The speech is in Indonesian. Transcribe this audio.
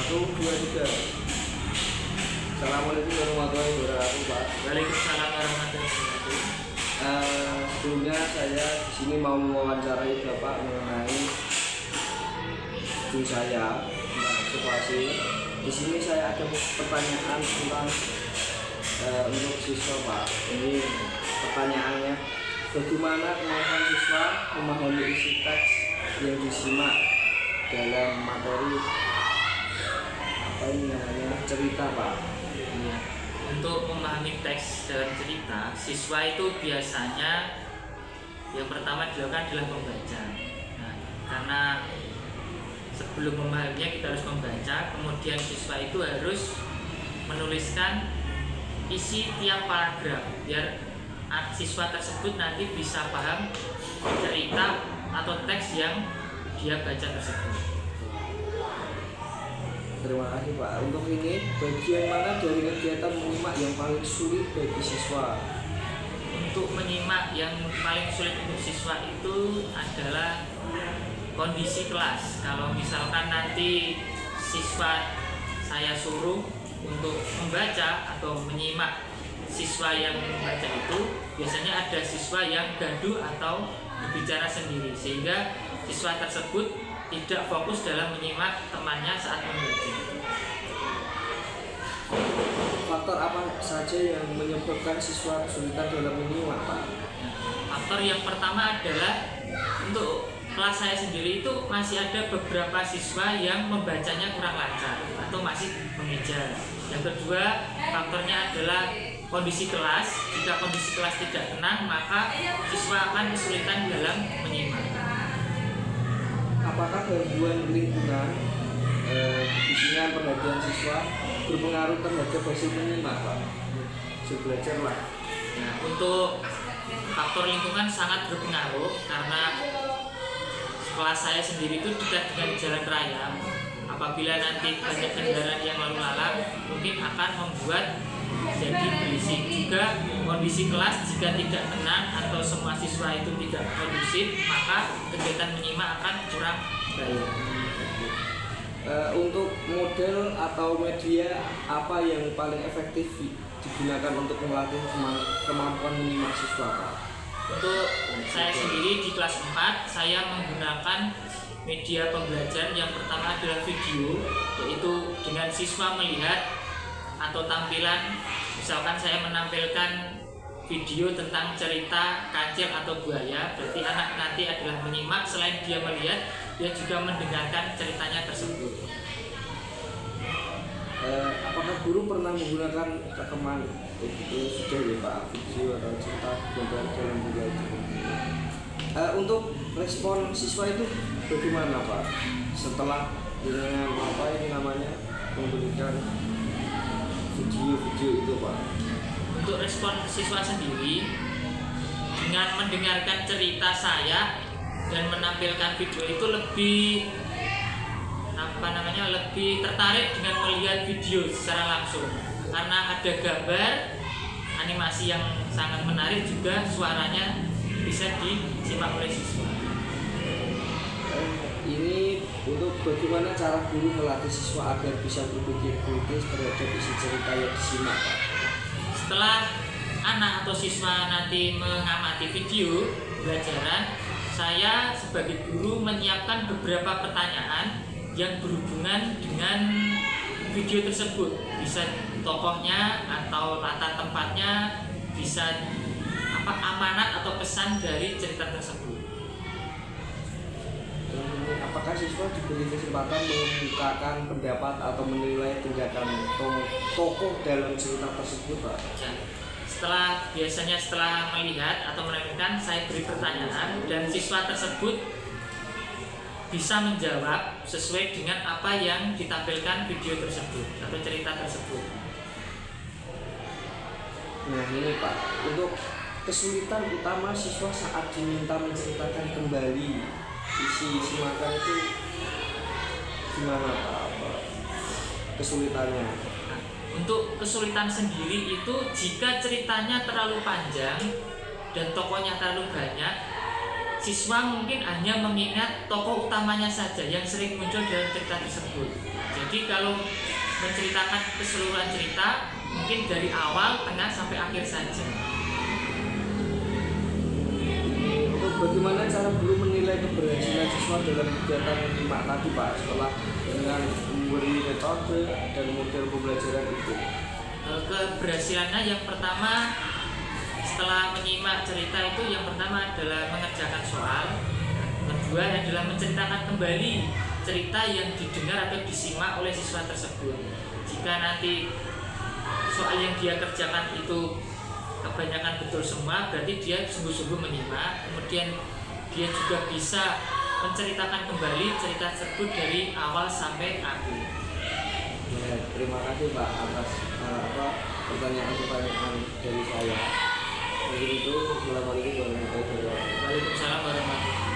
Satu, dua, tiga. Assalamualaikum warahmatullahi wabarakatuh, Pak. Waalaikumsalam warahmatullahi wabarakatuh. Sebelumnya saya di sini mau mewawancarai Bapak mengenai studi saya tentang observasi. Di sini saya ada pertanyaan tentang untuk siswa, Pak. Ini pertanyaannya, bagaimana kemampuan siswa memahami isi teks yang disimak dalam materi apa ini namanya cerita, Pak? Ya. Untuk memahami teks dalam cerita, siswa itu biasanya yang pertama dilakukan adalah membaca. Nah, karena sebelum memahaminya kita harus membaca, kemudian siswa itu harus menuliskan isi tiap paragraf biar siswa tersebut nanti bisa paham cerita atau teks yang dia baca tersebut. Terima kasih, Pak. Untuk ini, bagian mana dari kegiatan menyimak yang paling sulit bagi siswa? Untuk menyimak yang paling sulit untuk siswa itu adalah kondisi kelas. Kalau misalkan nanti siswa saya suruh untuk membaca atau menyimak siswa yang membaca itu, biasanya ada siswa yang gaduh atau berbicara sendiri, sehingga siswa tersebut tidak fokus dalam menyimak temannya saat membaca. Faktor apa saja yang menyebabkan siswa kesulitan dalam menyimak, Pak? Faktor yang pertama adalah untuk kelas saya sendiri itu masih ada beberapa siswa yang membacanya kurang lancar atau masih mengejar. Yang kedua, faktornya adalah kondisi kelas. Jika kondisi kelas tidak tenang, maka siswa akan kesulitan dalam menyimak. Apakah gangguan lingkungan, kebisingan perhatian siswa berpengaruh terhadap hasil menyimak, Pak? Hasil belajar, Pak. Nah, untuk faktor lingkungan sangat berpengaruh karena kelas saya sendiri itu dekat dengan jalan raya. Apabila nanti banyak kendaraan yang lalu lalang, mungkin akan membuat jadi berisik. Juga kondisi kelas jika tidak tenang atau semua siswa itu tidak kondusif, maka kegiatan menyimak akan kurang baik. Untuk model atau media apa yang paling efektif digunakan untuk melatih kemampuan menyimak siswa, Pak? Untuk saya sendiri di kelas 4, saya menggunakan media pembelajaran. Yang pertama adalah video, yaitu dengan siswa melihat atau tampilan. Misalkan saya menampilkan video tentang cerita kancil atau buaya, berarti anak nanti adalah menyimak. Selain dia melihat, dia juga mendengarkan ceritanya tersebut. Apakah guru pernah menggunakan rekaman itu sudah ya, Pak, video atau cerita gambar dalam belajar? Untuk respon siswa itu bagaimana, Pak? Setelah dengan apa ini namanya memberikan video-video itu, Pak? Untuk respon siswa sendiri dengan mendengarkan cerita saya dan menampilkan video itu lebih lebih tertarik dengan melihat video secara langsung karena ada gambar, animasi yang sangat menarik, juga suaranya bisa disimak oleh siswa. Ini untuk bagaimana cara guru melatih siswa agar bisa berpikir kritis terhadap isi cerita yang disimak, Pak? Setelah anak atau siswa nanti mengamati video pelajaran, saya sebagai guru menyiapkan beberapa pertanyaan yang berhubungan dengan video tersebut. Bisa tokohnya atau latar tempatnya, bisa amanat atau pesan dari cerita tersebut. Apakah siswa diberi kesempatan mengungkapkan pendapat atau menilai tindakan tokoh dalam cerita tersebut, Pak? Biasanya setelah melihat atau menemukan, saya beri pertanyaan dan siswa tersebut bisa menjawab sesuai dengan apa yang ditampilkan video tersebut atau cerita tersebut. Nah ini, Pak, untuk kesulitan utama siswa saat diminta menceritakan kembali isi makan itu gimana, Pak? Kesulitannya? Nah, untuk kesulitan sendiri itu jika ceritanya terlalu panjang dan tokohnya terlalu banyak, siswa mungkin hanya mengingat tokoh utamanya saja yang sering muncul dalam cerita tersebut. Jadi Jadi kalau menceritakan keseluruhan cerita mungkin dari awal, tengah sampai akhir saja. Untuk bagaimana cara guru menilai keberhasilan siswa dalam kegiatan 5 tadi Pak, setelah dengan memberi metode dan model pembelajaran itu? Keberhasilannya yang pertama setelah menyimak cerita itu yang pertama adalah mengerjakan soal, kedua adalah menceritakan kembali cerita yang didengar atau disimak oleh siswa tersebut. Jika nanti soal yang dia kerjakan itu kebanyakan betul semua, berarti dia sungguh-sungguh menyimak. Kemudian dia juga bisa menceritakan kembali cerita tersebut dari awal sampai akhir. Ya, terima kasih Pak atas pertanyaan-pertanyaan dari saya. Mungkin itu. Assalamualaikum warahmatullahi wabarakatuh. Waalaikumsalam warahmatullahi wabarakatuh.